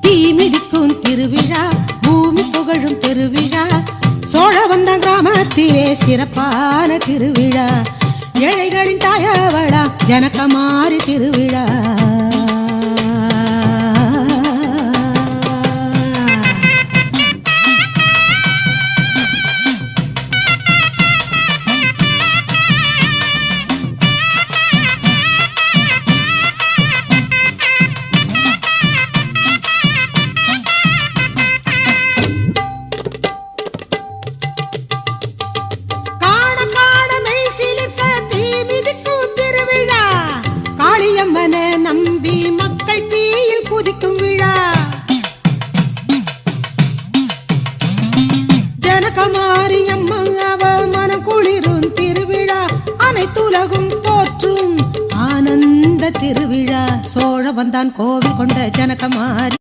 தீ மிதிக்கும் திருவிழா, பூமி புகழும் திருவிழா, சோழவந்தான் கிராமத்திலே சிறப்பான திருவிழா, ஏழைகளின் தாயவளா ஜனகமாரி திருவிழா. நம்பி மக்கள் தீயில் குதிக்கும் விழா, ஜனகமாரி அம்மா அவ மனம் குளிரும் திருவிழா, அனைத்துலகும் போற்றும் ஆனந்த திருவிழா, சோழவந்தான் கோவில் கொண்ட ஜனகமாரி.